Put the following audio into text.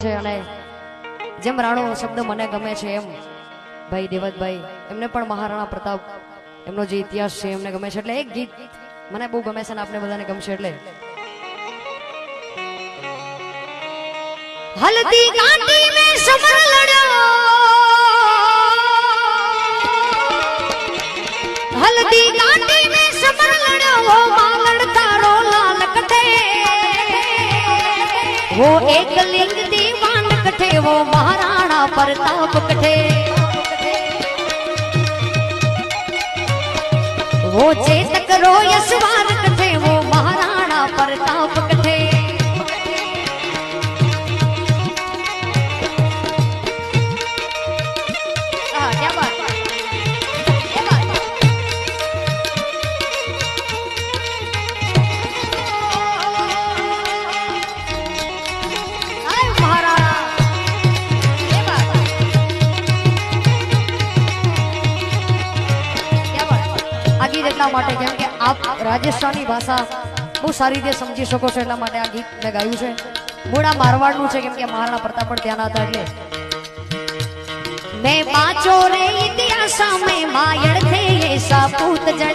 છે અને જેમ રાણો શબ્દ મને ગમે છે એમ ભાઈ દેવતભાઈ એમને પણ મહારાણા પ્રતાપ એમનો જે ઇતિહાસ છે એમને ગમે છે એટલે એક ગીત મને બહુ ગમે છે અને આપને બધાને ગમશે એટલે હલ્દી ઘાટી મે સમર લડ્યો હલ્દી ઘાટી મે સમર લડ્યો વો માલડ તારો લાલ કઠે वो एक लिंग दीवान कठे वो महाराणा प्रताप कठे वो चेतक रो यशवान कठे वो महाराणा प्रताप कठे क्या बात માટે કેમ કે આપ રાજસ્થાની ભાષા બહુ સારી રીતે સમજી શકો છો એટલા માટે આ ગીત મેં ગાયું છે મૂળા મારવાડનું છે કેમ કે મહારાણા પ્રતાપ પણ ત્યાં હતા એટલે मैं बाचो रे इतिहास में मायड़ थे ये सापूत जन